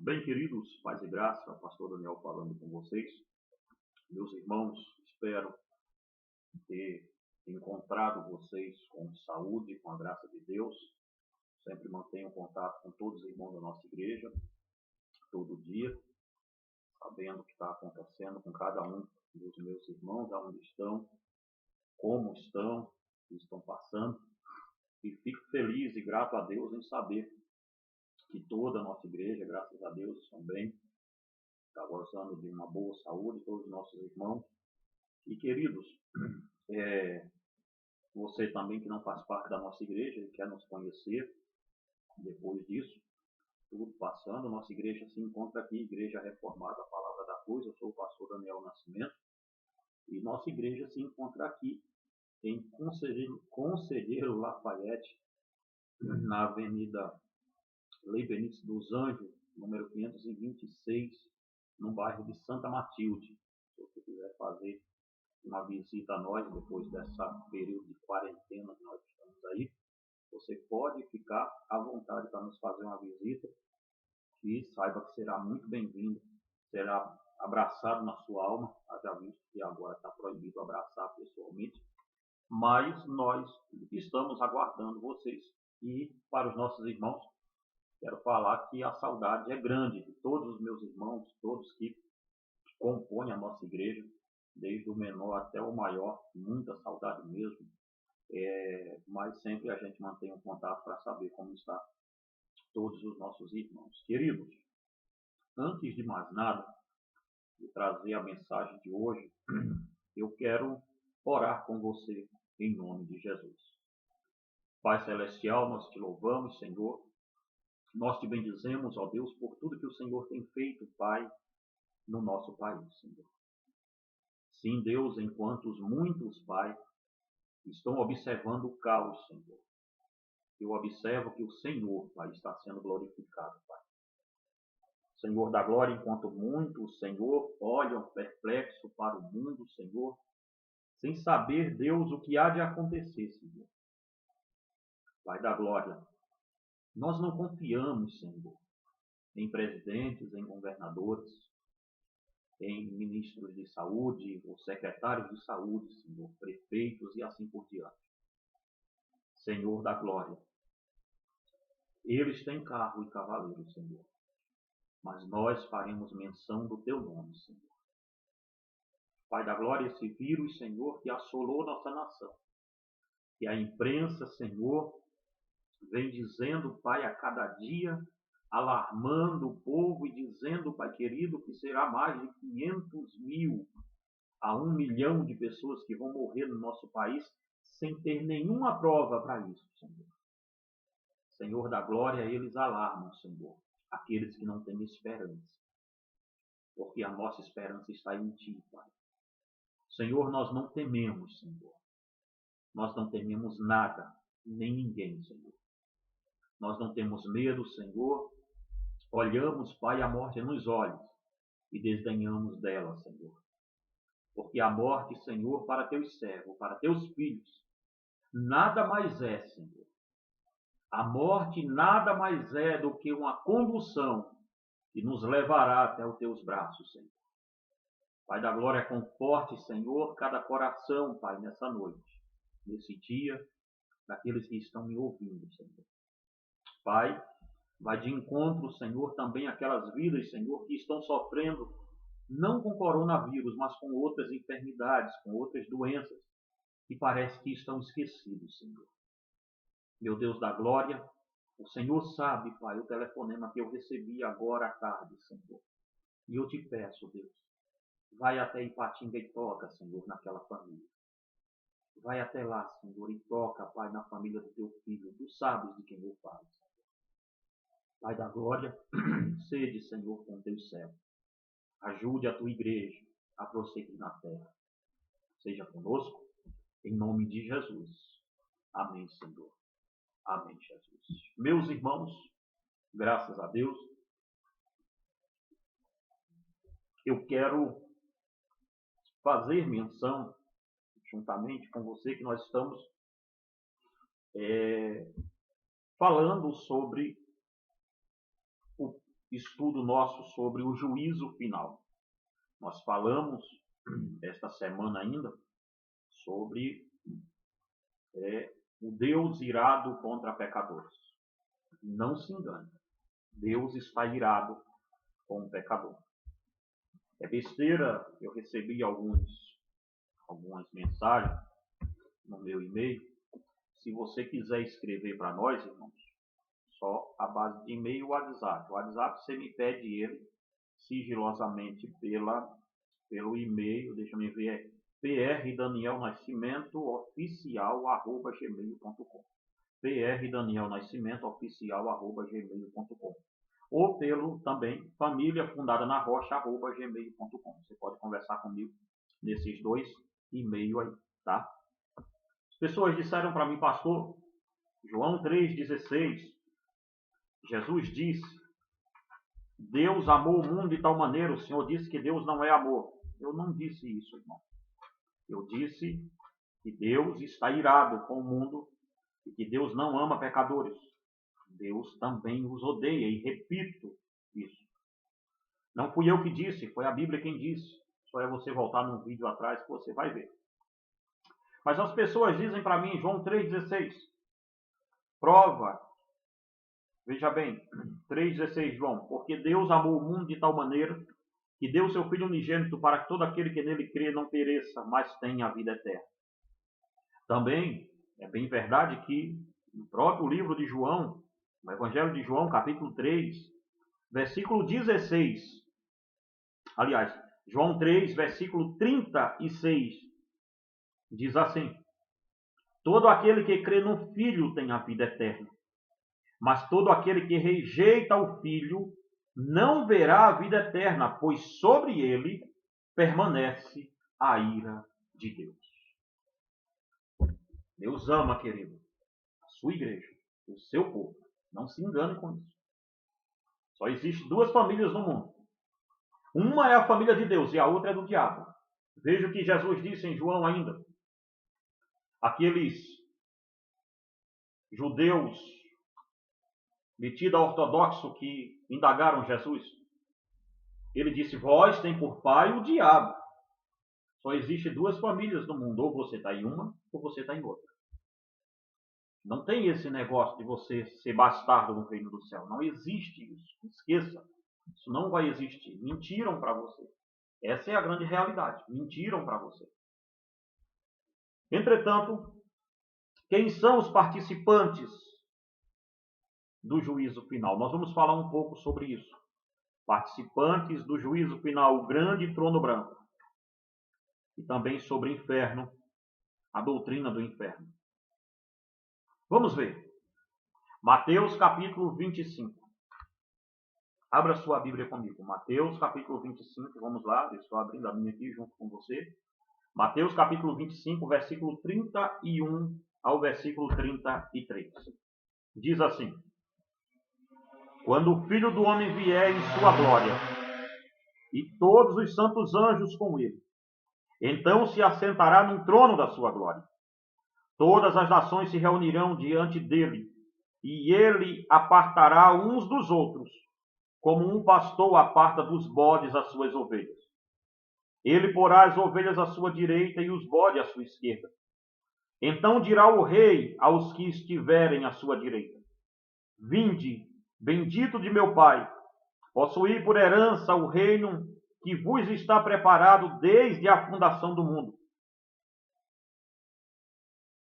Bem, queridos, paz e graça, pastor Daniel falando com vocês. Meus irmãos, espero ter encontrado vocês com saúde, com a graça de Deus. Sempre mantenho contato com todos os irmãos da nossa igreja, todo dia, sabendo o que está acontecendo com cada um dos meus irmãos, aonde estão, como estão, o que estão passando. E fico feliz e grato a Deus em saber que toda a nossa igreja, graças a Deus, estão bem, está gozando de uma boa saúde, todos os nossos irmãos. E queridos, você também que não faz parte da nossa igreja e quer nos conhecer, depois disso, tudo passando, nossa igreja se encontra aqui, Igreja Reformada, a Palavra da Cruz. Eu sou o pastor Daniel Nascimento, e nossa igreja se encontra aqui em Conselheiro Lafayette, na Avenida Leibniz dos Anjos, número 526, no bairro de Santa Matilde. Se você quiser fazer uma visita a nós, depois dessa período de quarentena que nós estamos aí, você pode ficar à vontade para nos fazer uma visita e saiba que será muito bem-vindo, será abraçado na sua alma. Já visto que agora está proibido abraçar pessoalmente, mas nós estamos aguardando vocês. E para os nossos irmãos, quero falar que a saudade é grande de todos os meus irmãos, todos que compõem a nossa igreja, desde o menor até o maior, muita saudade mesmo. Mas sempre a gente mantém um contato para saber como está todos os nossos irmãos. Queridos, antes de mais nada, de trazer a mensagem de hoje, eu quero orar com você em nome de Jesus. Pai Celestial, nós te louvamos, Senhor. Nós te bendizemos, ó Deus, por tudo que o Senhor tem feito, Pai, no nosso país, Senhor. Sim, Deus, enquanto os muitos, Pai, estão observando o caos, Senhor, eu observo que o Senhor, Pai, está sendo glorificado, Pai. Senhor da glória, enquanto muitos, Senhor, olham perplexo para o mundo, Senhor, sem saber, Deus, o que há de acontecer, Senhor. Pai da glória, nós não confiamos, Senhor, em presidentes, em governadores, em ministros de saúde, ou secretários de saúde, Senhor, prefeitos e assim por diante. Senhor da glória, eles têm carro e cavaleiro, Senhor, mas nós faremos menção do teu nome, Senhor. Pai da glória, esse vírus, Senhor, que assolou nossa nação, que a imprensa, Senhor, vem dizendo, Pai, a cada dia, alarmando o povo e dizendo, Pai querido, que será mais de 500 mil a 1 milhão de pessoas que vão morrer no nosso país sem ter nenhuma prova para isso, Senhor. Senhor da glória, eles alarmam, Senhor, aqueles que não têm esperança, porque a nossa esperança está em Ti, Pai. Senhor, nós não tememos, Senhor. Nós não tememos nada, nem ninguém, Senhor. Nós não temos medo, Senhor. Olhamos, Pai, a morte nos olhos e desdenhamos dela, Senhor. Porque a morte, Senhor, para teus servos, para teus filhos, nada mais é, Senhor. A morte nada mais é do que uma condução que nos levará até os teus braços, Senhor. Pai da glória, conforte, Senhor, cada coração, Pai, nessa noite, nesse dia, daqueles que estão me ouvindo, Senhor. Pai, vai de encontro, Senhor, também aquelas vidas, Senhor, que estão sofrendo, não com coronavírus, mas com outras enfermidades, com outras doenças, que parece que estão esquecidos, Senhor. Meu Deus da glória, o Senhor sabe, Pai, o telefonema que eu recebi agora à tarde, Senhor. E eu te peço, Deus, vai até Ipatinga e toca, Senhor, naquela família. Vai até lá, Senhor, e toca, Pai, na família do teu filho. Tu sabes de quem eu falo, Senhor. Pai da glória, sede, Senhor, com teu servo. Ajude a tua igreja a prosseguir na terra. Seja conosco, em nome de Jesus. Amém, Senhor. Amém, Jesus. Meus irmãos, graças a Deus, eu quero fazer menção, juntamente com você, que nós estamos falando sobre estudo nosso sobre o juízo final. Nós falamos esta semana ainda sobre o Deus irado contra pecadores. Não se engane, Deus está irado com o pecador. É besteira, eu recebi algumas mensagens no meu e-mail. Se você quiser escrever para nós, irmãos, só a base de e-mail e WhatsApp. O WhatsApp você me pede ele sigilosamente pelo e-mail, deixa eu ver, prdanielnascimentooficial@gmail.com prdanielnascimentooficial@gmail.com ou pelo também famíliafundada-na-rocha@gmail.com. Você pode conversar comigo nesses dois e-mails aí, tá? As pessoas disseram para mim, pastor, João 3,16, Jesus disse, Deus amou o mundo de tal maneira, o Senhor disse que Deus não é amor. Eu não disse isso, irmão. Eu disse que Deus está irado com o mundo e que Deus não ama pecadores. Deus também os odeia, e repito isso. Não fui eu que disse, foi a Bíblia quem disse. Só é você voltar num vídeo atrás que você vai ver. Mas as pessoas dizem para mim, João 3,16, prova, veja bem, 3,16, João, porque Deus amou o mundo de tal maneira que deu seu Filho unigênito para que todo aquele que nele crê não pereça, mas tenha a vida eterna. Também é bem verdade que no próprio livro de João, no Evangelho de João, capítulo 3, versículo 16, aliás, João 3, versículo 36, diz assim, todo aquele que crê no Filho tem a vida eterna, mas todo aquele que rejeita o Filho não verá a vida eterna, pois sobre ele permanece a ira de Deus. Deus ama, querido, a sua igreja, o seu povo. Não se engane com isso. Só existem duas famílias no mundo. Uma é a família de Deus e a outra é do diabo. Veja o que Jesus disse em João ainda. Aqueles judeus metidos a ortodoxo que indagaram Jesus. Ele disse, vós tem por pai o diabo. Só existem duas famílias no mundo. Ou você está em uma, ou você está em outra. Não tem esse negócio de você ser bastardo no reino do céu. Não existe isso. Esqueça. Isso não vai existir. Mentiram para você. Essa é a grande realidade. Mentiram para você. Entretanto, quem são os participantes do juízo final? Nós vamos falar um pouco sobre isso. Participantes do juízo final, o grande trono branco. E também sobre o inferno, a doutrina do inferno. Vamos ver. Mateus capítulo 25. Abra sua Bíblia comigo. Mateus capítulo 25, vamos lá. Eu estou abrindo a minha aqui junto com você. Mateus capítulo 25, versículo 31 ao versículo 33. Diz assim. Quando o Filho do Homem vier em sua glória, e todos os santos anjos com ele, então se assentará no trono da sua glória. Todas as nações se reunirão diante dele, e ele apartará uns dos outros, como um pastor aparta dos bodes as suas ovelhas. Ele porá as ovelhas à sua direita e os bodes à sua esquerda. Então dirá o rei aos que estiverem à sua direita, vinde, bendito de meu Pai, possuí por herança o reino que vos está preparado desde a fundação do mundo.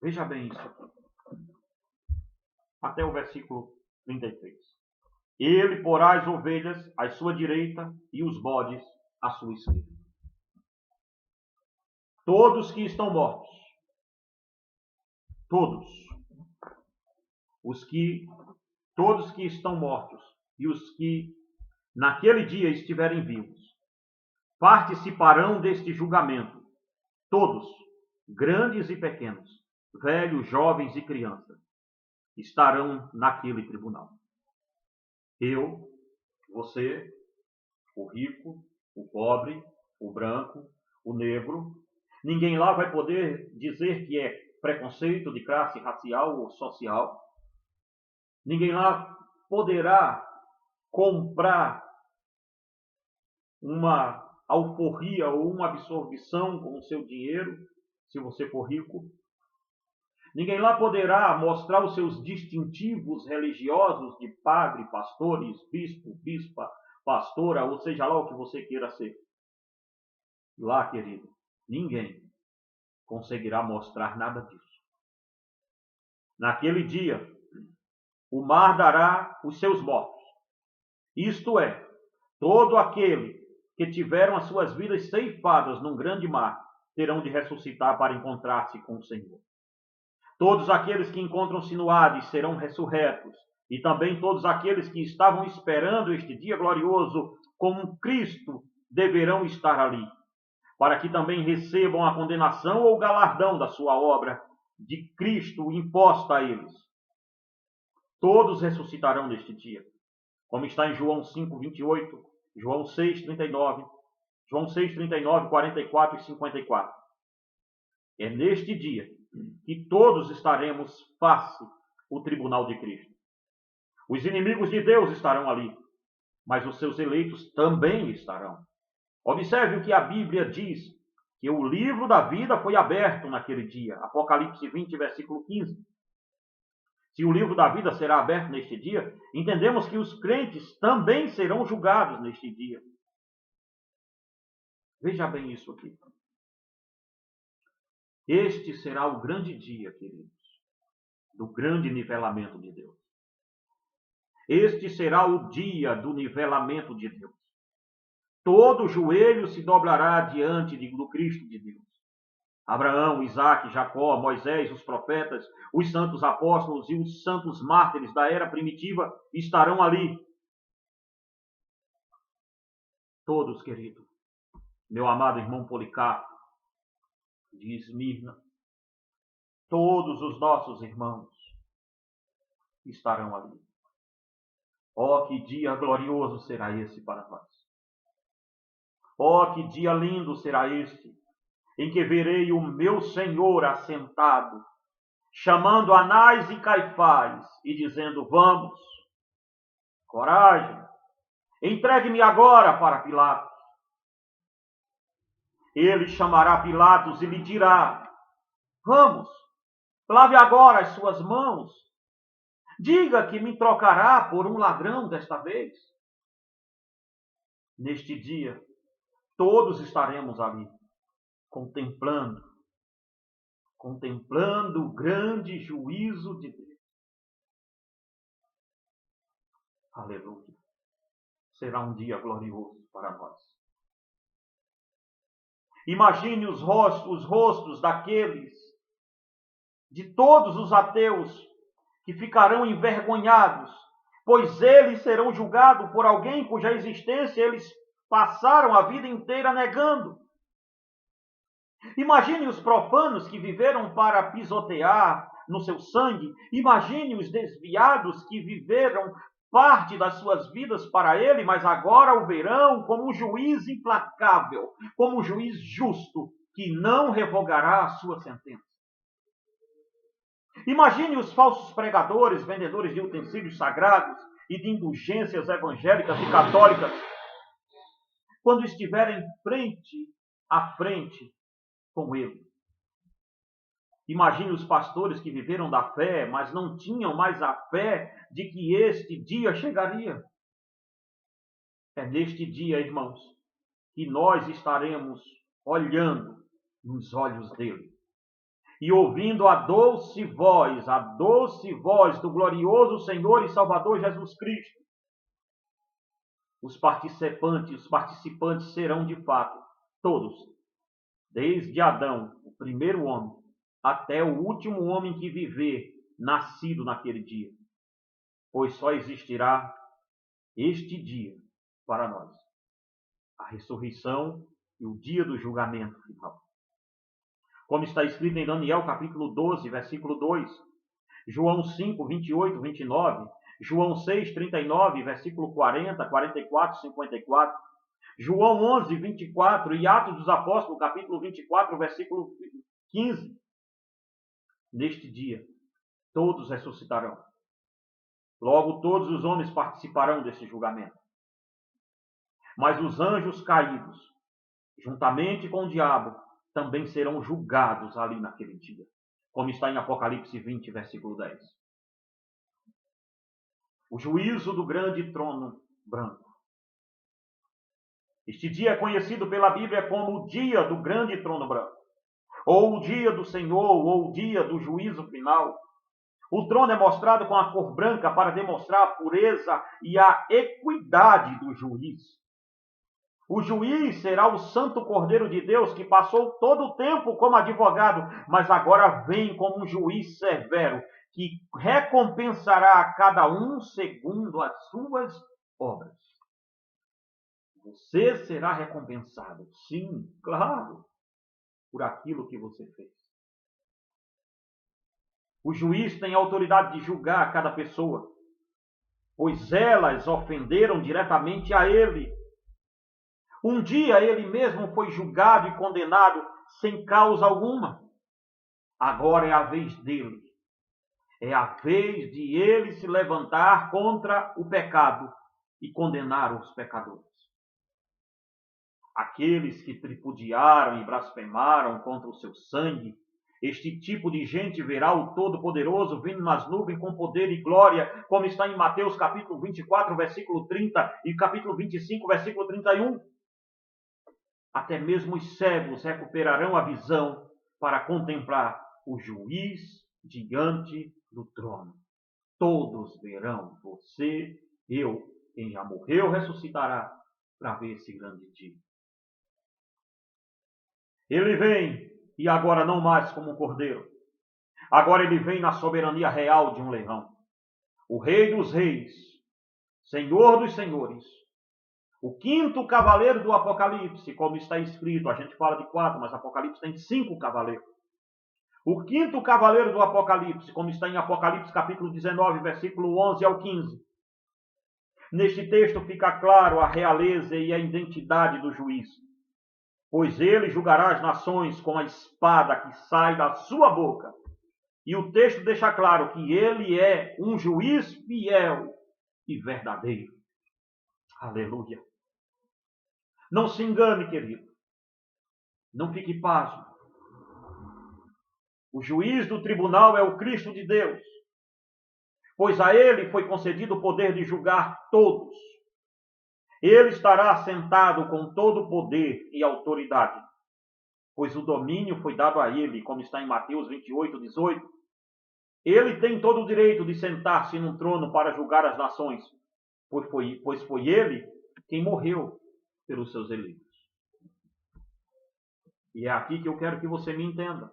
Veja bem isso aqui. Até o versículo 33. Ele porá as ovelhas à sua direita e os bodes à sua esquerda. Todos que estão mortos, todos que estão mortos e os que naquele dia estiverem vivos, participarão deste julgamento. Todos, grandes e pequenos, velhos, jovens e crianças, estarão naquele tribunal. Eu, você, o rico, o pobre, o branco, o negro, ninguém lá vai poder dizer que é preconceito de classe racial ou social. Ninguém lá poderá comprar uma alforria ou uma absorvição com o seu dinheiro, se você for rico. Ninguém lá poderá mostrar os seus distintivos religiosos de padre, pastores, bispo, bispa, pastora, ou seja lá o que você queira ser. Lá, querido, ninguém conseguirá mostrar nada disso. Naquele dia, o mar dará os seus mortos. Isto é, todo aquele que tiveram as suas vidas ceifadas num grande mar, terão de ressuscitar para encontrar-se com o Senhor. Todos aqueles que encontram-se no Hades serão ressurretos, e também todos aqueles que estavam esperando este dia glorioso como Cristo deverão estar ali, para que também recebam a condenação ou o galardão da sua obra de Cristo imposta a eles. Todos ressuscitarão neste dia, como está em João 5, 28, João 6, 39, João 6, 39, 44 e 54. É neste dia que todos estaremos face ao tribunal de Cristo. Os inimigos de Deus estarão ali, mas os seus eleitos também estarão. Observe o que a Bíblia diz, que o livro da vida foi aberto naquele dia. Apocalipse 20, versículo 15. Se o livro da vida será aberto neste dia, entendemos que os crentes também serão julgados neste dia. Veja bem isso aqui. Este será o grande dia, queridos, do grande nivelamento de Deus. Este será o dia do nivelamento de Deus. Todo joelho se dobrará diante do Cristo de Deus. Abraão, Isaque, Jacó, Moisés, os profetas, os santos apóstolos e os santos mártires da era primitiva estarão ali. Todos, querido. Meu amado irmão Policarpo, de Esmirna, todos os nossos irmãos estarão ali. Oh, que dia glorioso será esse para nós. Oh, que dia lindo será este, em que verei o meu Senhor assentado, chamando Anás e Caifás e dizendo: vamos, coragem, entregue-me agora para Pilatos. Ele chamará Pilatos e lhe dirá: vamos, lave agora as suas mãos. Diga que me trocará por um ladrão desta vez. Neste dia, todos estaremos ali, contemplando o grande juízo de Deus. Aleluia. Será um dia glorioso para nós. Imagine os rostos daqueles, de todos os ateus, que ficarão envergonhados, pois eles serão julgados por alguém cuja existência eles passaram a vida inteira negando. Imagine os profanos que viveram para pisotear no seu sangue. Imagine os desviados que viveram parte das suas vidas para ele, mas agora o verão como um juiz implacável, como um juiz justo, que não revogará a sua sentença. Imagine os falsos pregadores, vendedores de utensílios sagrados e de indulgências evangélicas e católicas, quando estiverem frente a frente com ele. Imagine os pastores que viveram da fé, mas não tinham mais a fé de que este dia chegaria. É neste dia, irmãos, que nós estaremos olhando nos olhos dele e ouvindo a doce voz do glorioso Senhor e Salvador Jesus Cristo. Os participantes serão de fato todos, desde Adão, o primeiro homem, até o último homem que viver, nascido naquele dia. Pois só existirá este dia para nós, a ressurreição e o dia do julgamento final. Como está escrito em Daniel capítulo 12, versículo 2, João 5, 28, 29, João 6, 39, versículo 40, 44, 54, João 11, 24 e Atos dos Apóstolos, capítulo 24, versículo 15. Neste dia, todos ressuscitarão. Logo, todos os homens participarão desse julgamento. Mas os anjos caídos, juntamente com o diabo, também serão julgados ali naquele dia, como está em Apocalipse 20, versículo 10. O juízo do grande trono branco. Este dia é conhecido pela Bíblia como o dia do grande trono branco, ou o dia do Senhor, ou o dia do juízo final. O trono é mostrado com a cor branca para demonstrar a pureza e a equidade do juiz. O juiz será o Santo Cordeiro de Deus, que passou todo o tempo como advogado, mas agora vem como um juiz severo, que recompensará a cada um segundo as suas obras. Você será recompensado, sim, claro, por aquilo que você fez. O juiz tem autoridade de julgar cada pessoa, pois elas ofenderam diretamente a ele. Um dia ele mesmo foi julgado e condenado sem causa alguma. Agora é a vez dele. É a vez de ele se levantar contra o pecado e condenar os pecadores. Aqueles que tripudiaram e blasfemaram contra o seu sangue, este tipo de gente verá o Todo-Poderoso vindo nas nuvens com poder e glória, como está em Mateus capítulo 24, versículo 30 e capítulo 25, versículo 31. Até mesmo os cegos recuperarão a visão para contemplar o juiz diante do trono. Todos verão, você, eu, quem já morreu, ressuscitará para ver esse grande dia. Ele vem, e agora não mais como um cordeiro. Agora ele vem na soberania real de um leão. O Rei dos Reis, Senhor dos Senhores. O quinto cavaleiro do Apocalipse, como está escrito, a gente fala de 4, mas Apocalipse tem 5 cavaleiros. O quinto cavaleiro do Apocalipse, como está em Apocalipse capítulo 19, versículo 11 ao 15. Neste texto fica claro a realeza e a identidade do juiz. Pois ele julgará as nações com a espada que sai da sua boca. E o texto deixa claro que ele é um juiz fiel e verdadeiro. Aleluia. Não se engane, querido. Não fique pasmo. O juiz do tribunal é o Cristo de Deus, pois a ele foi concedido o poder de julgar todos. Ele estará sentado com todo o poder e autoridade, pois o domínio foi dado a ele, como está em Mateus 28, 18. Ele tem todo o direito de sentar-se num trono para julgar as nações, pois foi ele quem morreu pelos seus eleitos. E é aqui que eu quero que você me entenda.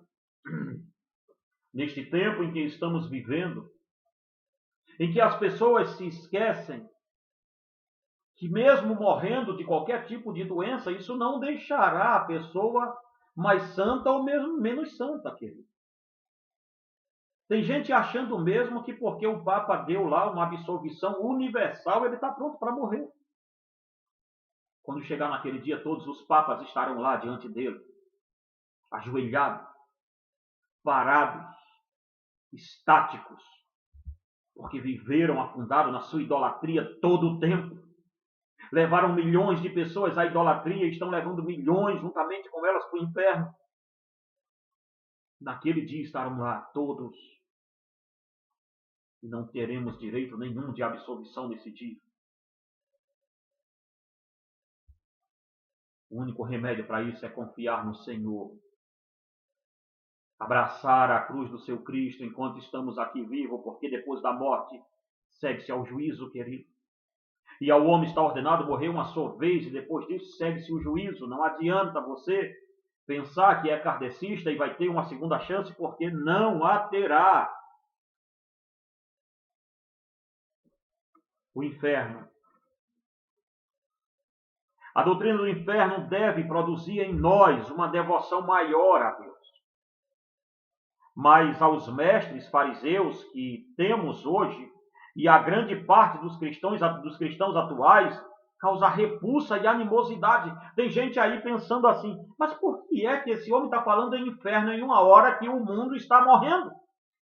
Neste tempo em que estamos vivendo, em que as pessoas se esquecem que mesmo morrendo de qualquer tipo de doença, isso não deixará a pessoa mais santa ou mesmo menos santa, querido. Tem gente achando mesmo que porque o Papa deu lá uma absolvição universal, ele está pronto para morrer. Quando chegar naquele dia, todos os papas estarão lá diante dele, ajoelhados, parados, estáticos, porque viveram afundados na sua idolatria todo o tempo. Levaram milhões de pessoas à idolatria e estão levando milhões juntamente com elas para o inferno. Naquele dia estarão lá todos. E não teremos direito nenhum de absolvição nesse dia. O único remédio para isso é confiar no Senhor. Abraçar a cruz do seu Cristo enquanto estamos aqui vivos, porque depois da morte segue-se ao juízo, querido. E ao homem está ordenado morrer uma só vez e depois disso segue-se o juízo. Não adianta você pensar que é kardecista e vai ter uma segunda chance, porque não a terá. O inferno. A doutrina do inferno deve produzir em nós uma devoção maior a Deus. Mas aos mestres fariseus que temos hoje, e a grande parte dos cristãos atuais, causa repulsa e animosidade. Tem gente aí pensando assim, mas por que é que esse homem está falando em inferno em uma hora que o mundo está morrendo?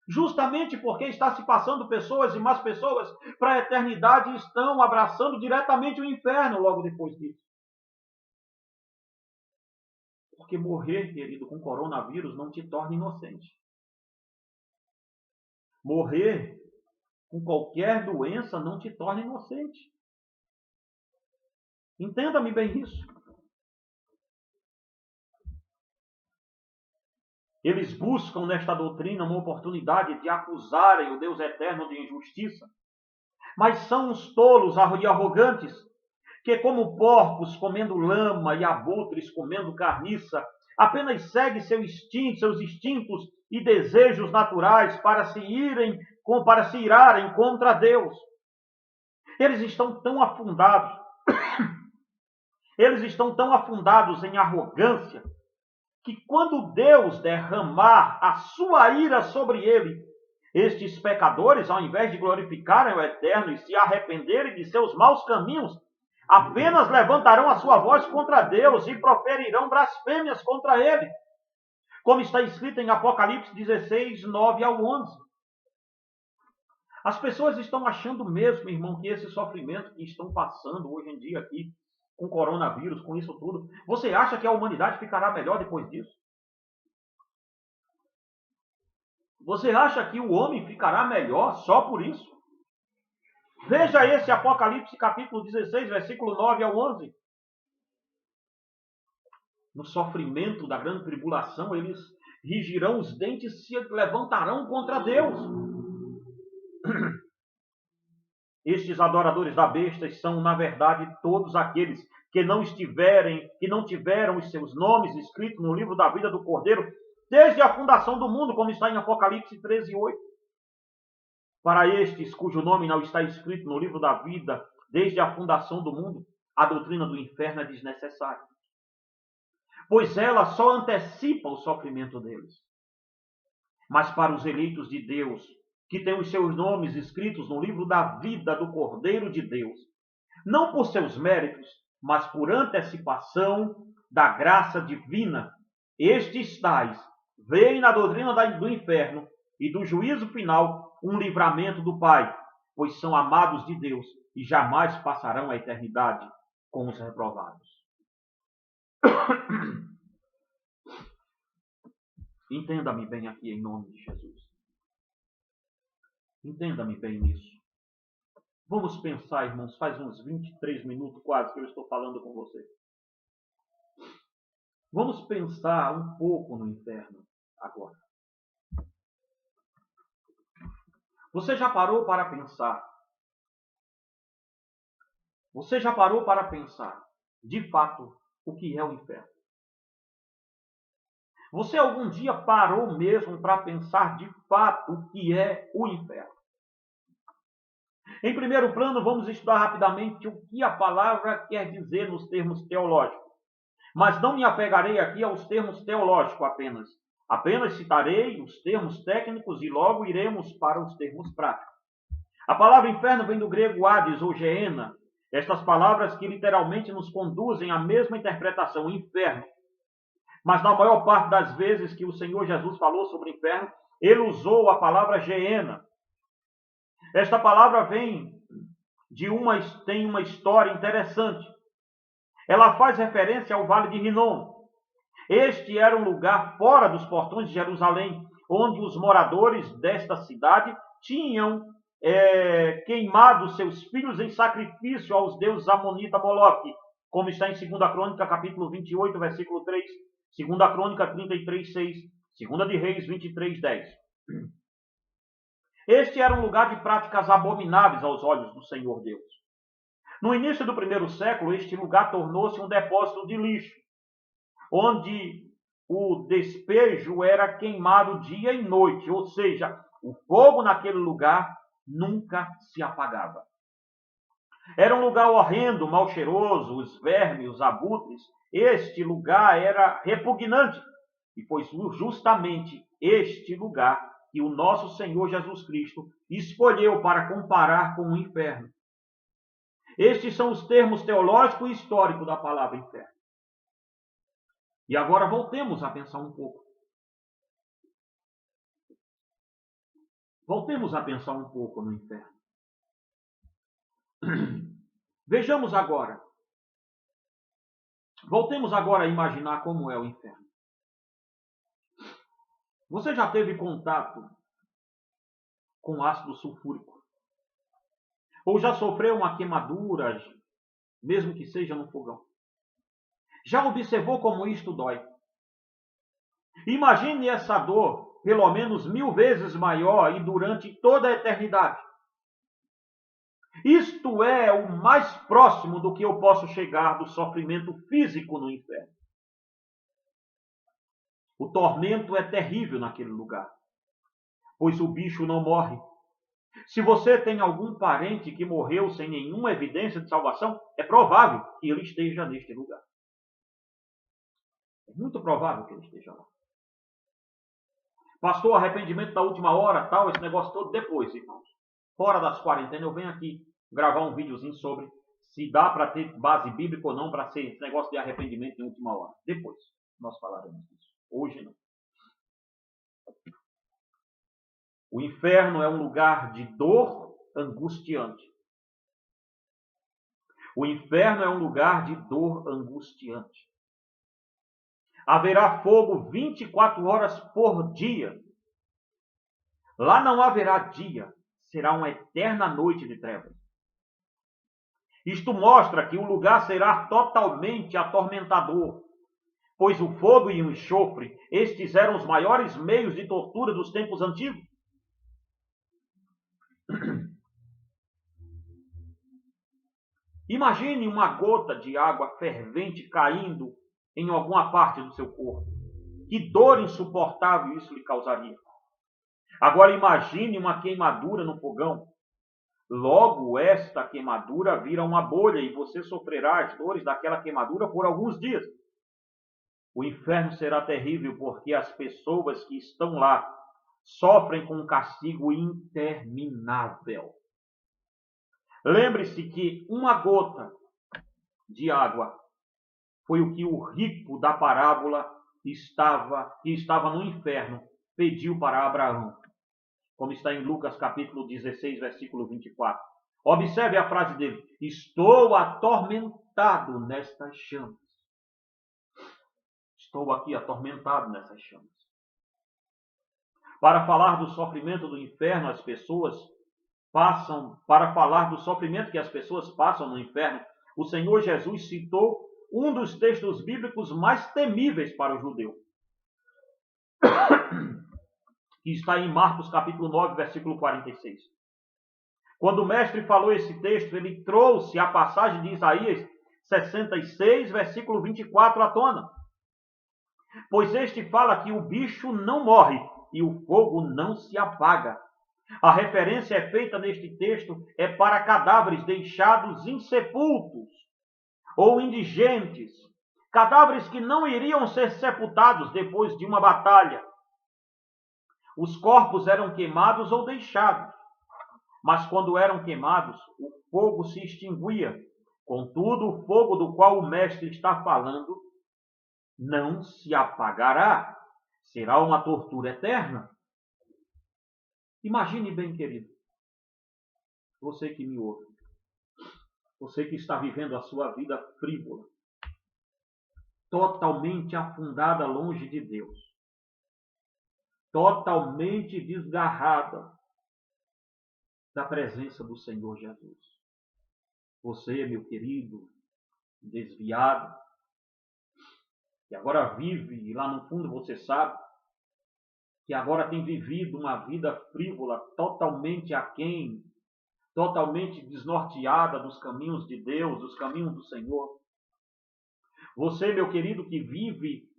Justamente porque está se passando pessoas e mais pessoas para a eternidade e estão abraçando diretamente o inferno logo depois disso. Porque morrer, querido, com coronavírus não te torna inocente. Morrer com qualquer doença não te torna inocente. Entenda-me bem isso. Eles buscam nesta doutrina uma oportunidade de acusarem o Deus eterno de injustiça. Mas são os tolos e arrogantes que, como porcos comendo lama e abutres comendo carniça, apenas seguem seus instintos e desejos naturais para se irarem contra Deus. Eles estão tão afundados em arrogância, que quando Deus derramar a sua ira sobre ele, estes pecadores, ao invés de glorificarem o Eterno e se arrependerem de seus maus caminhos, apenas levantarão a sua voz contra Deus e proferirão blasfêmias contra ele, como está escrito em Apocalipse 16, 9 ao 11. As pessoas estão achando mesmo, irmão, que esse sofrimento que estão passando hoje em dia aqui, com coronavírus, com isso tudo, você acha que a humanidade ficará melhor depois disso? Você acha que o homem ficará melhor só por isso? Veja esse Apocalipse capítulo 16, versículo 9 ao 11. No sofrimento da grande tribulação, eles rigirão os dentes e se levantarão contra Deus. Estes adoradores da besta são, na verdade, todos aqueles que não tiveram os seus nomes escritos no livro da vida do Cordeiro desde a fundação do mundo, como está em Apocalipse 13, 8. Para estes cujo nome não está escrito no livro da vida desde a fundação do mundo, a doutrina do inferno é desnecessária, pois ela só antecipa o sofrimento deles. Mas para os eleitos de Deus, que têm os seus nomes escritos no livro da vida do Cordeiro de Deus, não por seus méritos, mas por antecipação da graça divina, estes tais veem na doutrina do inferno e do juízo final um livramento do Pai, pois são amados de Deus e jamais passarão a eternidade com os reprovados. Entenda-me bem aqui em nome de Jesus. Entenda-me bem nisso. Vamos pensar, irmãos, faz uns 23 minutos quase que eu estou falando com você. Vamos pensar um pouco no inferno agora. Você já parou para pensar? Você já parou para pensar, de fato, o que é o inferno? Você algum dia parou mesmo para pensar de fato o que é o inferno? Em primeiro plano, vamos estudar rapidamente o que a palavra quer dizer nos termos teológicos. Mas não me apegarei aqui aos termos teológicos apenas. Apenas citarei os termos técnicos e logo iremos para os termos práticos. A palavra inferno vem do grego Hades ou Gehenna. Estas palavras que literalmente nos conduzem à mesma interpretação, inferno. Mas na maior parte das vezes que o Senhor Jesus falou sobre inferno, ele usou a palavra Gehenna. Esta palavra tem uma história interessante. Ela faz referência ao Vale de Rinom. Este era um lugar fora dos portões de Jerusalém, onde os moradores desta cidade tinham queimado seus filhos em sacrifício aos deuses Amonita Moloque, como está em 2 Crônica, capítulo 28, versículo 3, 2 Crônica 33, 6, 2 de Reis 23, 10. Este era um lugar de práticas abomináveis aos olhos do Senhor Deus. No início do primeiro século, este lugar tornou-se um depósito de lixo, onde o despejo era queimado dia e noite, ou seja, o fogo naquele lugar nunca se apagava. Era um lugar horrendo, mal cheiroso, os vermes, os abutres. Este lugar era repugnante. E foi justamente este lugar que o nosso Senhor Jesus Cristo escolheu para comparar com o inferno. Estes são os termos teológico e histórico da palavra inferno. E agora voltemos a pensar um pouco. Voltemos a pensar um pouco no inferno. Vejamos agora. Voltemos agora a imaginar como é o inferno. Você já teve contato com ácido sulfúrico? Ou já sofreu uma queimadura, mesmo que seja no fogão? Já observou como isto dói? Imagine essa dor pelo menos 1000 vezes maior e durante toda a eternidade. Isto é o mais próximo do que eu posso chegar do sofrimento físico no inferno. O tormento é terrível naquele lugar, pois o bicho não morre. Se você tem algum parente que morreu sem nenhuma evidência de salvação, é provável que ele esteja neste lugar. É muito provável que ele esteja lá. Pastor, arrependimento da última hora, tal, esse negócio todo depois, irmãos. Fora das quarentenas, eu venho aqui gravar um videozinho sobre se dá para ter base bíblica ou não para ser esse negócio de arrependimento em última hora. Depois nós falaremos disso. Hoje não. O inferno é um lugar de dor angustiante. O inferno é um lugar de dor angustiante. Haverá fogo 24 horas por dia. Lá não haverá dia, será uma eterna noite de trevas. Isto mostra que o lugar será totalmente atormentador, pois o fogo e o enxofre, estes eram os maiores meios de tortura dos tempos antigos. Imagine uma gota de água fervente caindo em alguma parte do seu corpo. Que dor insuportável isso lhe causaria. Agora imagine uma queimadura no fogão. Logo, esta queimadura vira uma bolha e você sofrerá as dores daquela queimadura por alguns dias. O inferno será terrível porque as pessoas que estão lá sofrem com um castigo interminável. Lembre-se que uma gota de água foi o que o rico da parábola que estava no inferno pediu para Abraão, como está em Lucas capítulo 16, versículo 24. Observe a frase dele: estou atormentado nestas chamas. Estou aqui atormentado nessas chamas. Para falar do sofrimento do inferno, as pessoas para falar do sofrimento que as pessoas passam no inferno, o Senhor Jesus citou um dos textos bíblicos mais temíveis para o judeu, que está em Marcos capítulo 9, versículo 46. Quando o mestre falou esse texto, ele trouxe a passagem de Isaías 66, versículo 24 à tona. Pois este fala que o bicho não morre e o fogo não se apaga. A referência é feita neste texto para cadáveres deixados insepultos ou indigentes, cadáveres que não iriam ser sepultados depois de uma batalha. Os corpos eram queimados ou deixados, mas quando eram queimados, o fogo se extinguia. Contudo, o fogo do qual o mestre está falando não se apagará. Será uma tortura eterna. Imagine bem, querido, você que me ouve, você que está vivendo a sua vida frívola, totalmente afundada longe de Deus, totalmente desgarrada da presença do Senhor Jesus. Você, meu querido, desviado, que agora vive, e lá no fundo você sabe, que agora tem vivido uma vida frívola, totalmente aquém, totalmente desnorteada dos caminhos de Deus, dos caminhos do Senhor. Você, meu querido, que vive,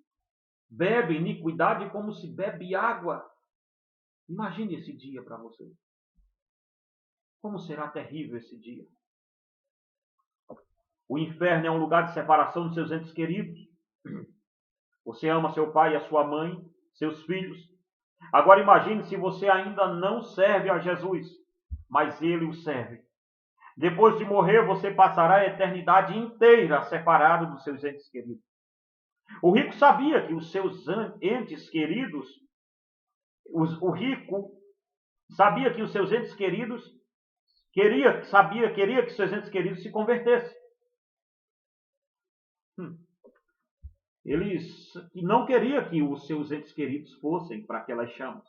bebe iniquidade como se bebe água. Imagine esse dia para você. Como será terrível esse dia. O inferno é um lugar de separação dos seus entes queridos. Você ama seu pai e a sua mãe, seus filhos. Agora imagine se você ainda não serve a Jesus, mas ele o serve. Depois de morrer, você passará a eternidade inteira separado dos seus entes queridos. O rico sabia que os seus entes queridos, o rico Sabia que os seus entes queridos queria que seus entes queridos se convertessem. Eles não queria que os seus entes queridos fossem para aquelas chamas.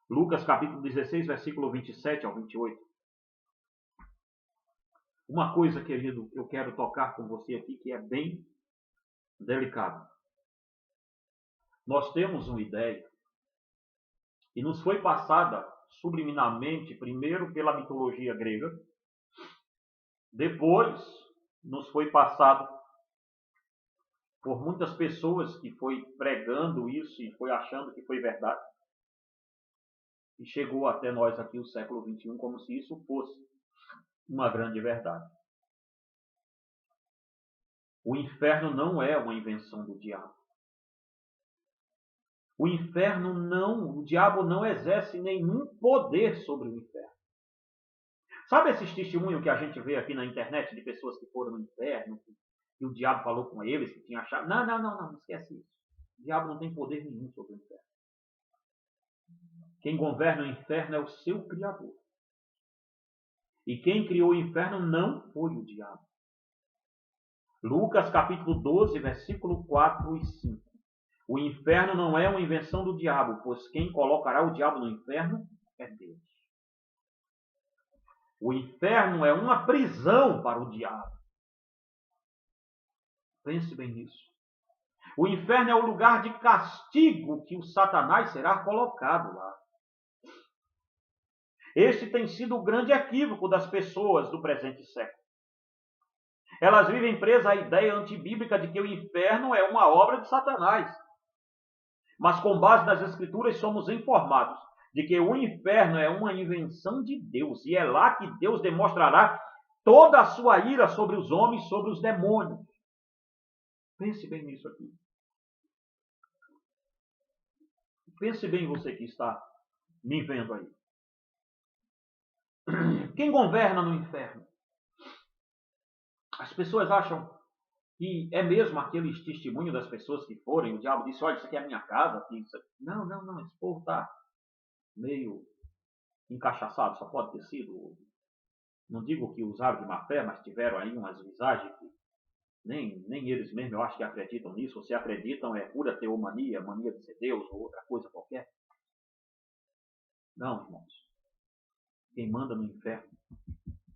Lucas capítulo 16, versículo 27 ao 28. Uma coisa, querido, eu quero tocar com você aqui que é bem delicado. Nós temos uma ideia que nos foi passada subliminarmente, primeiro pela mitologia grega, depois nos foi passado por muitas pessoas que foi pregando isso e foi achando que foi verdade. E chegou até nós aqui o século XXI como se isso fosse uma grande verdade. O inferno não é uma invenção do diabo. O diabo não exerce nenhum poder sobre o inferno. Sabe esses testemunhos que a gente vê aqui na internet de pessoas que foram no inferno, que o diabo falou com eles, que tinha achado... Não, esquece isso. O diabo não tem poder nenhum sobre o inferno. Quem governa o inferno é o seu Criador. E quem criou o inferno não foi o diabo. Lucas capítulo 12, versículo 4 e 5. O inferno não é uma invenção do diabo, pois quem colocará o diabo no inferno é Deus. O inferno é uma prisão para o diabo. Pense bem nisso. O inferno é o lugar de castigo que o Satanás será colocado lá. Este tem sido o grande equívoco das pessoas do presente século. Elas vivem presas à ideia antibíblica de que o inferno é uma obra de Satanás. Mas com base nas Escrituras somos informados de que o inferno é uma invenção de Deus. E é lá que Deus demonstrará toda a sua ira sobre os homens, sobre os demônios. Pense bem nisso aqui. Pense bem você que está me vendo aí. Quem governa no inferno? As pessoas acham que é mesmo aqueles testemunhos das pessoas que forem. O diabo disse, olha, isso aqui é a minha casa. Não, esse povo está meio encaixaçado, só pode ter sido. Não digo que usaram de má fé, mas tiveram aí umas visagens que nem eles mesmos eu acho que acreditam nisso. Ou se acreditam é pura teomania, mania de ser Deus ou outra coisa qualquer. Não, irmãos. Quem manda no inferno,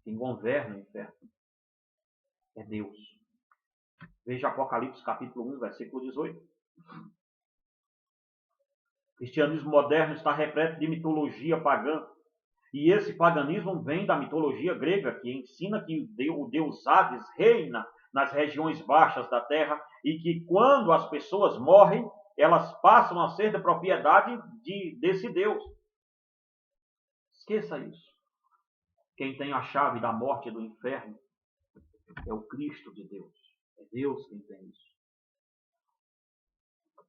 quem governa o inferno, é Deus. Veja Apocalipse capítulo 1, versículo 18. O cristianismo moderno está repleto de mitologia pagã. E esse paganismo vem da mitologia grega, que ensina que o deus Hades reina nas regiões baixas da terra e que quando as pessoas morrem, elas passam a ser da propriedade desse deus. Esqueça isso. Quem tem a chave da morte e do inferno é o Cristo de Deus. É Deus quem tem isso.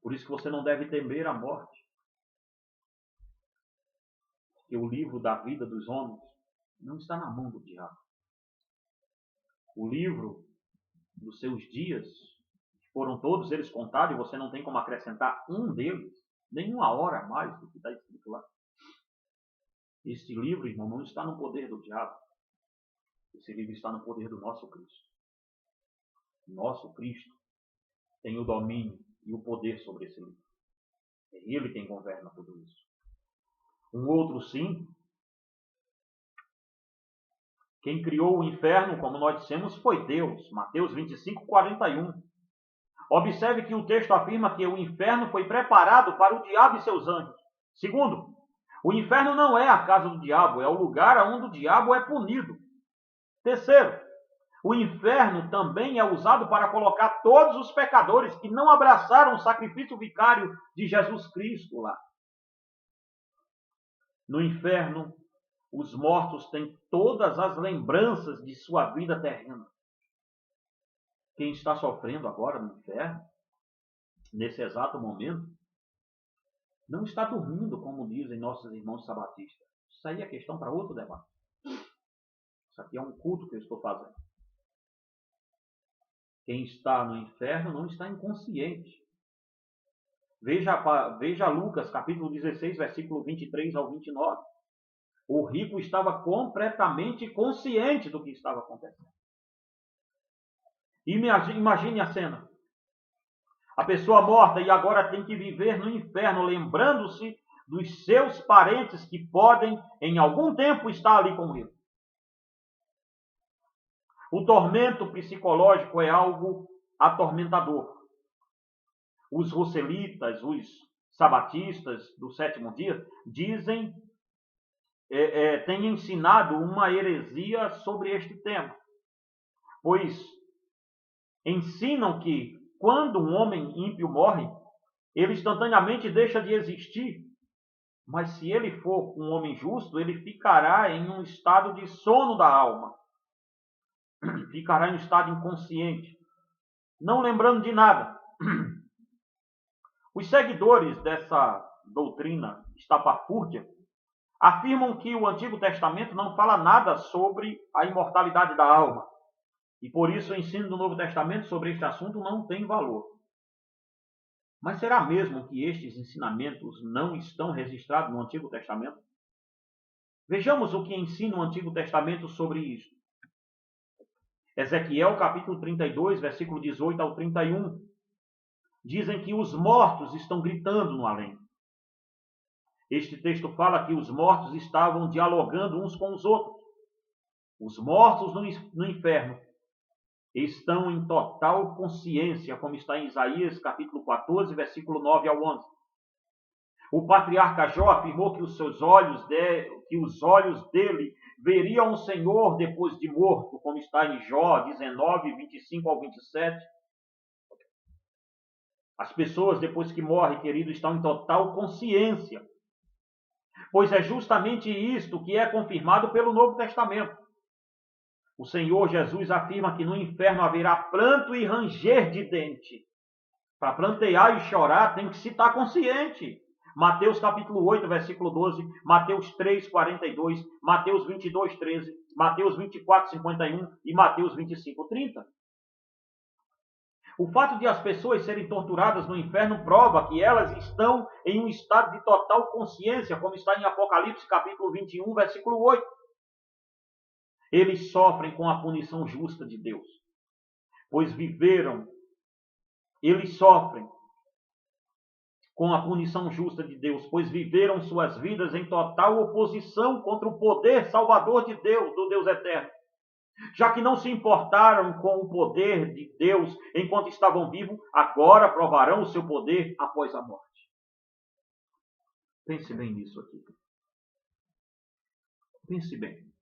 Por isso que você não deve temer a morte. Porque o livro da vida dos homens não está na mão do diabo. O livro dos seus dias foram todos eles contados e você não tem como acrescentar um deles, nem uma hora a mais do que está escrito lá. Este livro, irmão, não está no poder do diabo. Esse livro está no poder do nosso Cristo. Nosso Cristo tem o domínio e o poder sobre esse livro. É Ele quem governa tudo isso. Um outro sim. Quem criou o inferno, como nós dissemos, foi Deus. Mateus 25, 41. Observe que o texto afirma que o inferno foi preparado para o diabo e seus anjos. Segundo, o inferno não é a casa do diabo, é o lugar onde o diabo é punido. Terceiro, o inferno também é usado para colocar todos os pecadores que não abraçaram o sacrifício vicário de Jesus Cristo lá. No inferno, os mortos têm todas as lembranças de sua vida terrena. Quem está sofrendo agora no inferno, nesse exato momento, não está dormindo, como dizem nossos irmãos sabatistas. Isso aí é questão para outro debate. Isso aqui é um culto que eu estou fazendo. Quem está no inferno não está inconsciente. Veja Lucas, capítulo 16, versículo 23 ao 29. O rico estava completamente consciente do que estava acontecendo. Imagine a cena. A pessoa morta e agora tem que viver no inferno, lembrando-se dos seus parentes que podem, em algum tempo, estar ali com ele. O tormento psicológico é algo atormentador. Os russelitas, os sabatistas do sétimo dia, dizem, têm ensinado uma heresia sobre este tema. Pois ensinam que quando um homem ímpio morre, ele instantaneamente deixa de existir. Mas se ele for um homem justo, ele ficará em um estado de sono da alma. Ficará em um estado inconsciente, não lembrando de nada. Os seguidores dessa doutrina estapafúrdia afirmam que o Antigo Testamento não fala nada sobre a imortalidade da alma. E por isso o ensino do Novo Testamento sobre este assunto não tem valor. Mas será mesmo que estes ensinamentos não estão registrados no Antigo Testamento? Vejamos o que ensina o Antigo Testamento sobre isso. Ezequiel capítulo 32, versículo 18 ao 31. Dizem que os mortos estão gritando no além. Este texto fala que os mortos estavam dialogando uns com os outros. Os mortos no inferno estão em total consciência, como está em Isaías capítulo 14, versículo 9 ao 11. O patriarca Jó afirmou que os olhos dele veriam o Senhor depois de morto, como está em Jó 19, 25 ao 27. As pessoas, depois que morrem, querido, estão em total consciência. Pois é justamente isto que é confirmado pelo Novo Testamento. O Senhor Jesus afirma que no inferno haverá pranto e ranger de dente. Para prantear e chorar tem que se estar consciente. Mateus capítulo 8, versículo 12, Mateus 3, 42, Mateus 22, 13, Mateus 24, 51 e Mateus 25, 30. O fato de as pessoas serem torturadas no inferno prova que elas estão em um estado de total consciência, como está em Apocalipse capítulo 21, versículo 8. Eles sofrem com a punição justa de Deus, pois eles sofrem com a punição justa de Deus, pois viveram suas vidas em total oposição contra o poder salvador de Deus, do Deus eterno. Já que não se importaram com o poder de Deus enquanto estavam vivos, agora provarão o seu poder após a morte. Pense bem nisso aqui. Pense bem.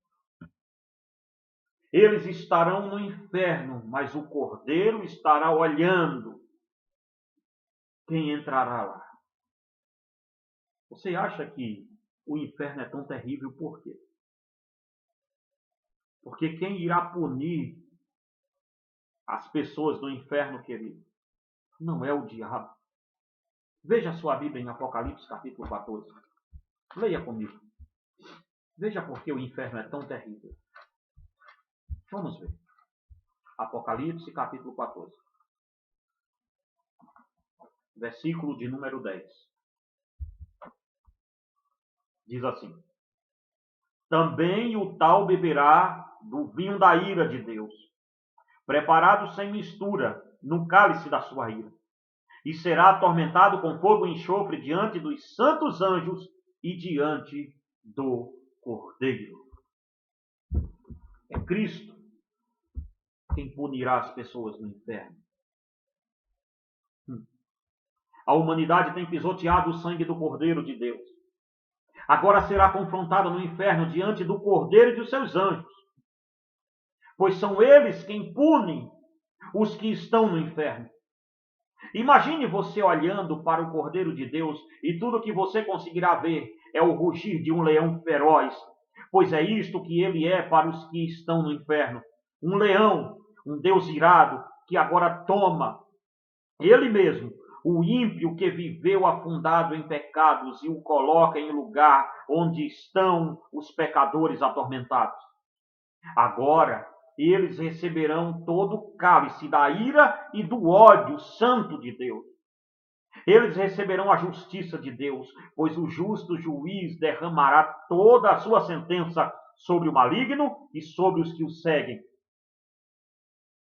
Eles estarão no inferno, mas o Cordeiro estará olhando quem entrará lá. Você acha que o inferno é tão terrível por quê? Porque quem irá punir as pessoas no inferno, querido, não é o diabo. Veja a sua Bíblia em Apocalipse capítulo 14. Leia comigo. Veja por que o inferno é tão terrível. Vamos ver. Apocalipse capítulo 14. Versículo de número 10. Diz assim: também o tal beberá do vinho da ira de Deus, preparado sem mistura no cálice da sua ira, e será atormentado com fogo e enxofre diante dos santos anjos e diante do Cordeiro. É Cristo quem punirá as pessoas no inferno. A humanidade tem pisoteado o sangue do Cordeiro de Deus. Agora será confrontada no inferno diante do Cordeiro e dos seus anjos, pois são eles quem punem os que estão no inferno. Imagine você olhando para o Cordeiro de Deus e tudo que você conseguirá ver é o rugir de um leão feroz, pois é isto que ele é para os que estão no inferno. Um leão, um Deus irado, que agora toma ele mesmo o ímpio que viveu afundado em pecados e o coloca em lugar onde estão os pecadores atormentados. Agora eles receberão todo o cálice da ira e do ódio santo de Deus. Eles receberão a justiça de Deus, pois o justo juiz derramará toda a sua sentença sobre o maligno e sobre os que o seguem.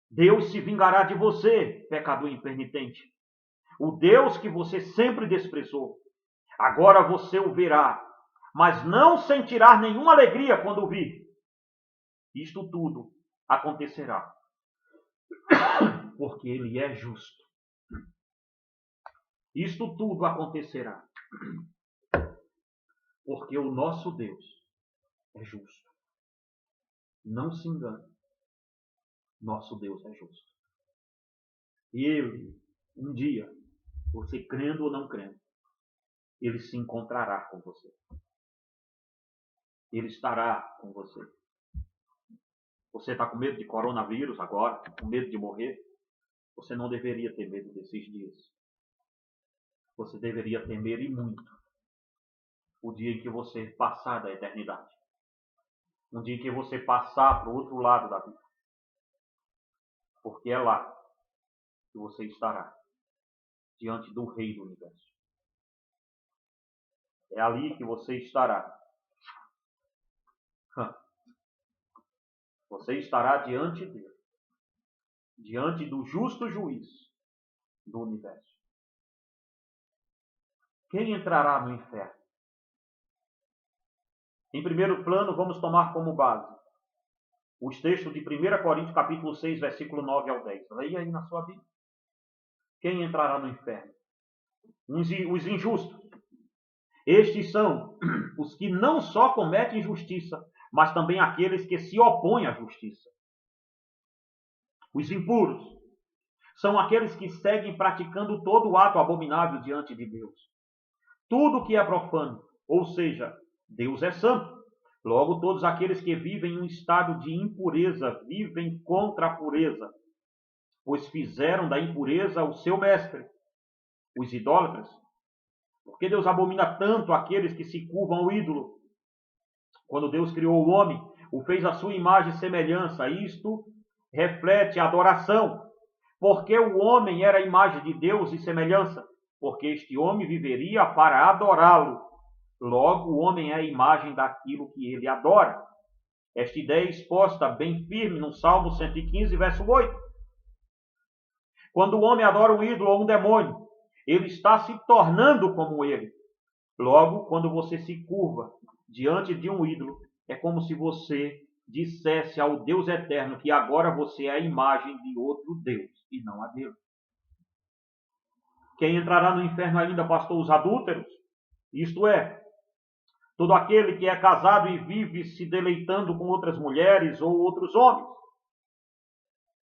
Deus se vingará de você, pecador impenitente. O Deus que você sempre desprezou. Agora você o verá, mas não sentirá nenhuma alegria quando o vir. Isto tudo acontecerá, porque ele é justo. Isto tudo acontecerá, porque o nosso Deus é justo. Não se engane, nosso Deus é justo. Ele, um dia, você crendo ou não crendo, ele se encontrará com você. Ele estará com você. Você está com medo de coronavírus agora? Com medo de morrer? Você não deveria ter medo desses dias. Você deveria temer e muito o dia em que você passar da eternidade. Um dia em que você passar para o outro lado da vida. Porque é lá que você estará, diante do Rei do Universo. É ali que você estará. Você estará diante dele. Diante do justo juiz do universo. Quem entrará no inferno? Em primeiro plano, vamos tomar como base os textos de 1 Coríntios capítulo 6, versículo 9 ao 10. Leia aí na sua Bíblia. Quem entrará no inferno? Os injustos. Estes são os que não só cometem injustiça, mas também aqueles que se opõem à justiça. Os impuros são aqueles que seguem praticando todo o ato abominável diante de Deus. Tudo que é profano, ou seja, Deus é santo. Logo, todos aqueles que vivem em um estado de impureza vivem contra a pureza, pois fizeram da impureza o seu mestre, os idólatras. Porque Deus abomina tanto aqueles que se curvam ao ídolo? Quando Deus criou o homem, o fez à sua imagem e semelhança. Isto reflete a adoração. Porque o homem era a imagem de Deus e semelhança? Porque este homem viveria para adorá-lo. Logo, o homem é a imagem daquilo que ele adora. Esta ideia é exposta bem firme no Salmo 115, verso 8. Quando o homem adora um ídolo ou um demônio, ele está se tornando como ele. Logo, quando você se curva diante de um ídolo, é como se você dissesse ao Deus eterno que agora você é a imagem de outro Deus e não a Deus. Quem entrará no inferno ainda, pastor? Os adúlteros? Isto é, todo aquele que é casado e vive se deleitando com outras mulheres ou outros homens.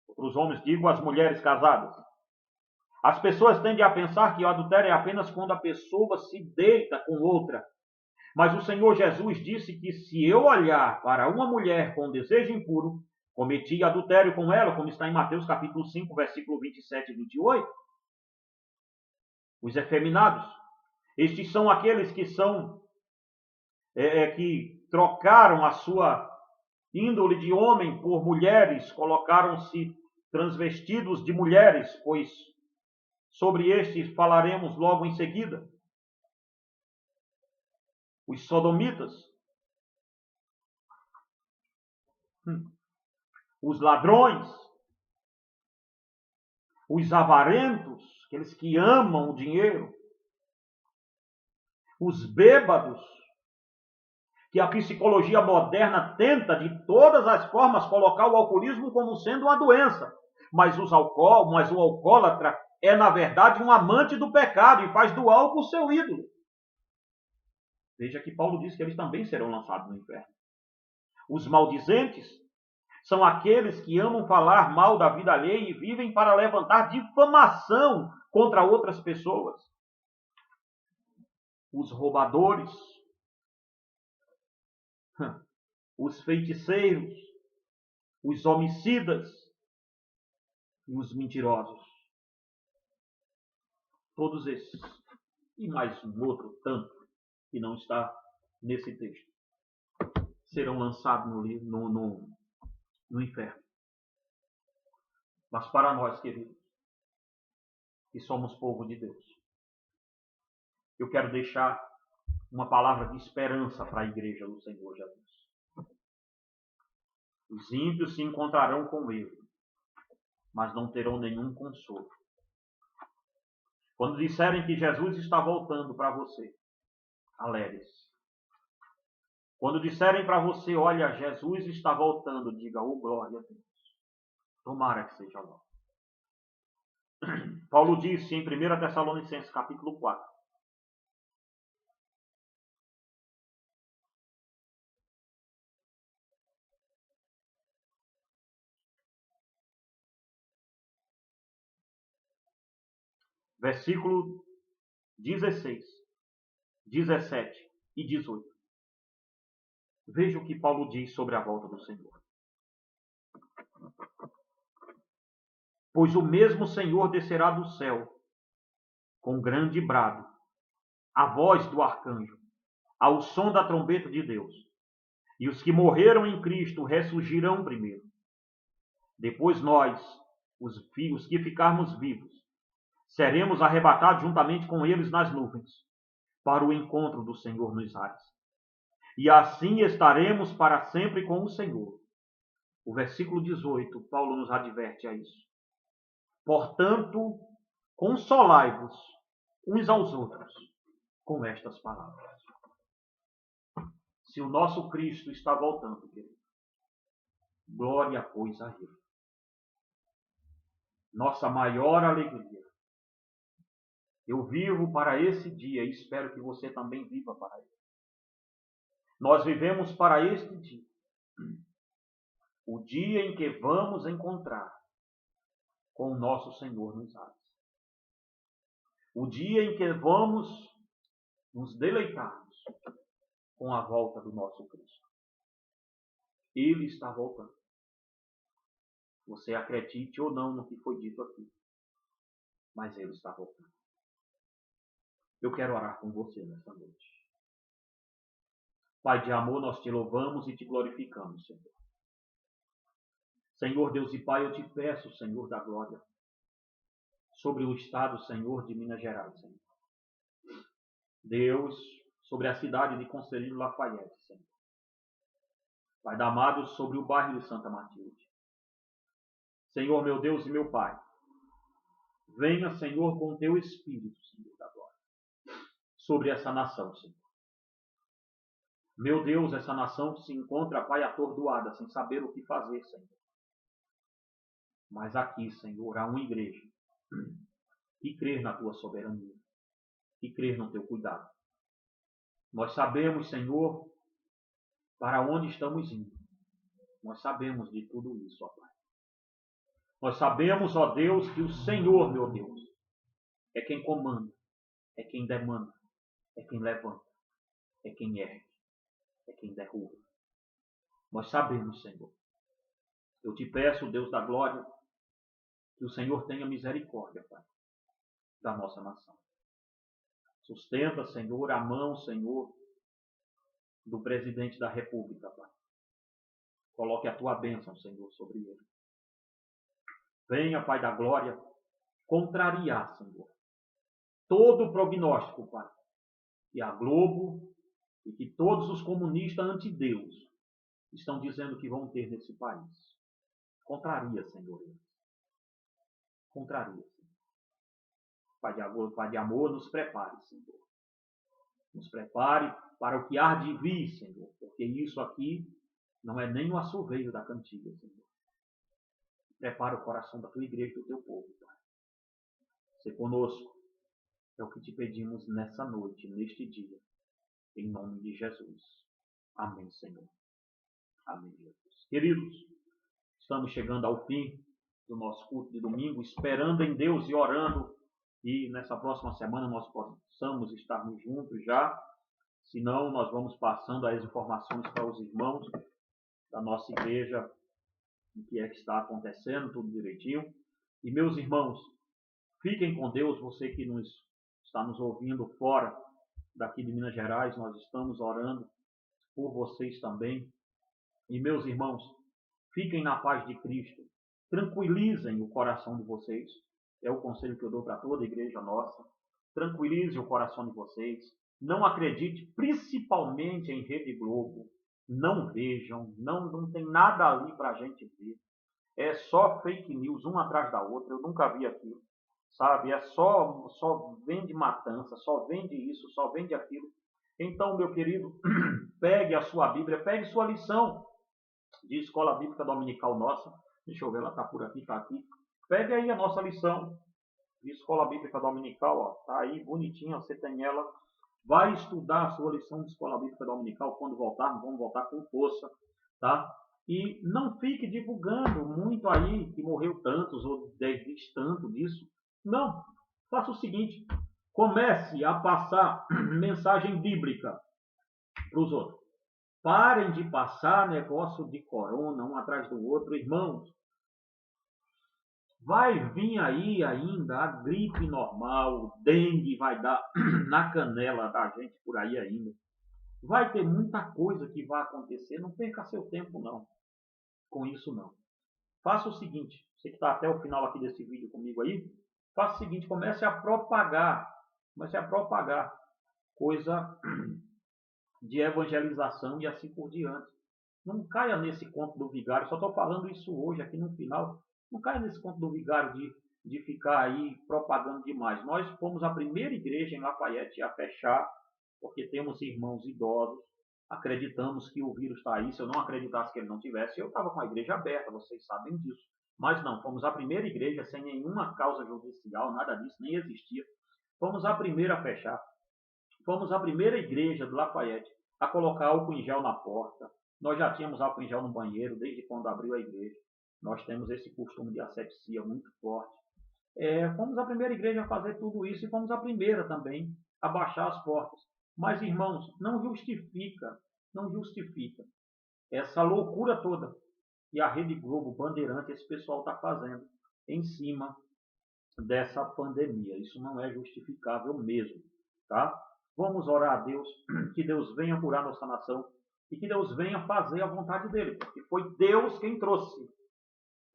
Outros homens, digo, as mulheres casadas. As pessoas tendem a pensar que o adultério é apenas quando a pessoa se deita com outra. Mas o Senhor Jesus disse que se eu olhar para uma mulher com desejo impuro, cometi adultério com ela, como está em Mateus capítulo 5, versículo 27 e 28. Os efeminados. Estes são aqueles que que trocaram a sua índole de homem por mulheres, colocaram-se transvestidos de mulheres, pois sobre estes falaremos logo em seguida. Os sodomitas, os ladrões, os avarentos, aqueles que amam o dinheiro, os bêbados, que a psicologia moderna tenta de todas as formas colocar o alcoolismo como sendo uma doença. Mas o alcoólatra é, na verdade, um amante do pecado e faz do álcool o seu ídolo. Veja que Paulo diz que eles também serão lançados no inferno. Os maldizentes são aqueles que amam falar mal da vida alheia e vivem para levantar difamação contra outras pessoas. Os roubadores, os feiticeiros, os homicidas e os mentirosos. Todos esses, e mais um outro tanto que não está nesse texto, serão lançados no inferno. Mas para nós, queridos, que somos povo de Deus, eu quero deixar uma palavra de esperança para a igreja do Senhor Jesus. Os ímpios se encontrarão com ele, mas não terão nenhum consolo. Quando disserem que Jesus está voltando para você, alegre-se. Quando disserem para você, olha, Jesus está voltando, diga, oh glória a Deus. Tomara que seja logo. Paulo disse em 1 Tessalonicenses capítulo 4. Versículo 16, 17 e 18. Veja o que Paulo diz sobre a volta do Senhor. Pois o mesmo Senhor descerá do céu com grande brado, a voz do arcanjo, ao som da trombeta de Deus. E os que morreram em Cristo ressurgirão primeiro. Depois nós, os que ficarmos vivos, seremos arrebatados juntamente com eles nas nuvens, para o encontro do Senhor nos ares. E assim estaremos para sempre com o Senhor. O versículo 18, Paulo nos adverte a isso. Portanto, consolai-vos uns aos outros com estas palavras. Se o nosso Cristo está voltando, querido, glória, pois, a Ele. Nossa maior alegria. Eu vivo para esse dia e espero que você também viva para ele. Nós vivemos para este dia. O dia em que vamos encontrar com o nosso Senhor nos ares. O dia em que vamos nos deleitarmos com a volta do nosso Cristo. Ele está voltando. Você acredite ou não no que foi dito aqui, mas Ele está voltando. Eu quero orar com você nessa noite. Pai de amor, nós te louvamos e te glorificamos, Senhor. Senhor Deus e Pai, eu te peço, Senhor da glória, sobre o estado, Senhor, de Minas Gerais, Senhor. Deus, sobre a cidade de Conselheiro Lafayette, Senhor. Pai da amado, sobre o bairro de Santa Matilde. Senhor, meu Deus e meu Pai, venha, Senhor, com o teu Espírito, Senhor da glória, sobre essa nação, Senhor. Meu Deus, essa nação que se encontra, Pai, atordoada, sem saber o que fazer, Senhor. Mas aqui, Senhor, há uma igreja que crê na tua soberania, que crê no teu cuidado. Nós sabemos, Senhor, para onde estamos indo. Nós sabemos de tudo isso, ó Pai. Nós sabemos, ó Deus, que o Senhor, meu Deus, é quem comanda, é quem demanda, é quem levanta, é quem ergue, é quem derruba. Nós sabemos, Senhor. Eu te peço, Deus da glória, que o Senhor tenha misericórdia, Pai, da nossa nação. Sustenta, Senhor, a mão, Senhor, do presidente da República, Pai. Coloque a tua bênção, Senhor, sobre ele. Venha, Pai da glória, contrariar, Senhor, todo o prognóstico, Pai, que a Globo e que todos os comunistas anti-Deus estão dizendo que vão ter nesse país. Contraria, Senhor. Contraria, Senhor. Pai de amor, nos prepare, Senhor. Nos prepare para o que há de vir, Senhor, porque isso aqui não é nem o assoveio da cantiga, Senhor. Prepara o coração da tua igreja e do teu povo, Pai. Se conosco, é o que te pedimos nessa noite, neste dia, em nome de Jesus. Amém, Senhor. Amém, Jesus. Queridos, estamos chegando ao fim do nosso culto de domingo, esperando em Deus e orando, e nessa próxima semana nós possamos estarmos juntos já. Senão, nós vamos passando as informações para os irmãos da nossa igreja, o que é que está acontecendo, tudo direitinho. E meus irmãos, fiquem com Deus, você que está nos ouvindo fora daqui de Minas Gerais, nós estamos orando por vocês também. E meus irmãos, fiquem na paz de Cristo, tranquilizem o coração de vocês, é o conselho que eu dou para toda a igreja nossa. tranquilize o coração de vocês. Não acredite, principalmente em Rede Globo. Não vejam, não tem nada ali para a gente ver. É só fake news, uma atrás da outra. Eu nunca vi aquilo, sabe? É só vende matança, só vende isso, só vende aquilo. Então, meu querido, pegue a sua Bíblia, pegue sua lição de Escola Bíblica Dominical nossa. Deixa eu ver, ela está por aqui, está aqui. Pegue aí a nossa lição de Escola Bíblica Dominical, ó, tá aí bonitinha, você tem ela. Vai estudar a sua lição de Escola Bíblica Dominical quando voltarmos, vamos voltar com força, tá? E não fique divulgando muito aí que morreu tantos ou diz tanto disso. Não, faça o seguinte, comece a passar mensagem bíblica para os outros. Parem de passar negócio de corona um atrás do outro, irmãos. Vai vir aí ainda a gripe normal, o dengue vai dar na canela da gente por aí ainda. Vai ter muita coisa que vai acontecer, não perca seu tempo não, com isso não. Faça o seguinte, você que está até o final aqui desse vídeo comigo aí, faça o seguinte, comece a propagar coisa de evangelização e assim por diante. Não caia nesse conto do vigário, só estou falando isso hoje aqui no final. Não caia nesse conto do vigário de ficar aí propagando demais. Nós fomos a primeira igreja em Lafayette a fechar, porque temos irmãos idosos, acreditamos que o vírus está aí. Se eu não acreditasse que ele não tivesse, eu estava com a igreja aberta, vocês sabem disso. Mas não, fomos a primeira igreja sem nenhuma causa judicial, nada disso, nem existia. Fomos a primeira a fechar. Fomos a primeira igreja do Lafayette a colocar álcool em gel na porta. Nós já tínhamos álcool em gel no banheiro desde quando abriu a igreja. Nós temos esse costume de asepsia muito forte. Fomos a primeira igreja a fazer tudo isso e fomos a primeira também a baixar as portas. Mas, irmãos, não justifica essa loucura toda que a Rede Globo, Bandeirante, esse pessoal está fazendo em cima dessa pandemia. Isso não é justificável mesmo, tá? Vamos orar a Deus, que Deus venha curar nossa nação e que Deus venha fazer a vontade dele, porque foi Deus quem trouxe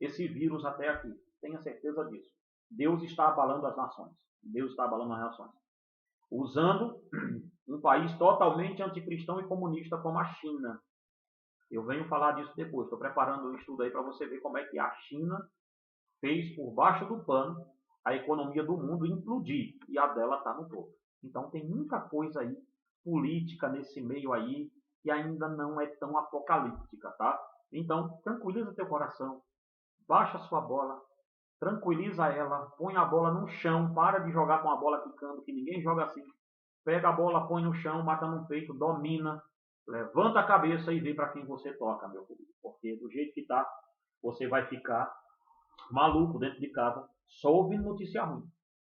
esse vírus até aqui. Tenha certeza disso. Deus está abalando as nações. Deus está abalando as nações. Usando um país totalmente anticristão e comunista como a China. Eu venho falar disso depois. Estou preparando um estudo aí para você ver como é que a China fez por baixo do pano a economia do mundo implodir. E a dela está no topo. Então tem muita coisa aí, política nesse meio aí, que ainda não é tão apocalíptica, tá? Então, tranquiliza teu coração. Baixa a sua bola, tranquiliza ela, põe a bola no chão, para de jogar com a bola quicando, que ninguém joga assim. Pega a bola, põe no chão, mata no peito, domina, levanta a cabeça e vê para quem você toca, meu querido. Porque do jeito que tá, você vai ficar maluco dentro de casa, só ouvindo notícia ruim.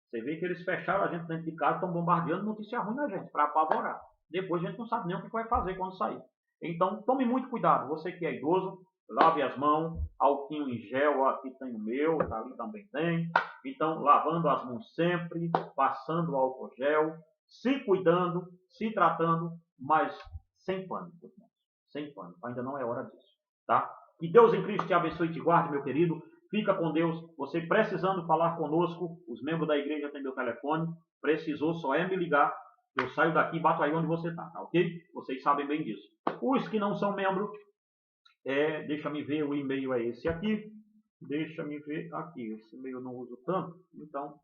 Você vê que eles fecharam a gente dentro de casa, estão bombardeando notícia ruim na gente, para apavorar. Depois a gente não sabe nem o que vai fazer quando sair. Então, tome muito cuidado. Você que é idoso, lave as mãos, álcool em gel, aqui tem o meu, tá ali também tem. Então, lavando as mãos sempre, passando álcool gel, se cuidando, se tratando, mas sem pânico, irmãos. Sem pânico, ainda não é hora disso, tá? Que Deus em Cristo te abençoe e te guarde, meu querido. Fica com Deus. Você precisando falar conosco, os membros da igreja têm meu telefone. Precisou, só é me ligar. Eu saio daqui e bato aí onde você está, tá ok? Vocês sabem bem disso. Os que não são membros, deixa-me ver, o e-mail é esse aqui. Deixa-me ver aqui. Esse e-mail eu não uso tanto, então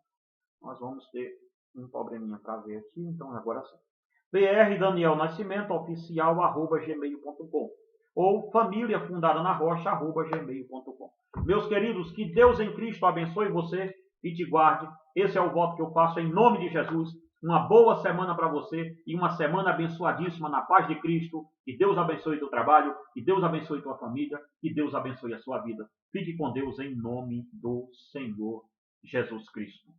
nós vamos ter um probleminha para ver aqui. Então agora sim. prdanielnascimentooficial@gmail.com ou famíliafundada-na-rocha@gmail.com. Meus queridos, que Deus em Cristo abençoe você e te guarde. Esse é o voto que eu faço em nome de Jesus. Uma boa semana para você e uma semana abençoadíssima na paz de Cristo. Que Deus abençoe teu trabalho, que Deus abençoe tua família, que Deus abençoe a sua vida. Fique com Deus em nome do Senhor Jesus Cristo.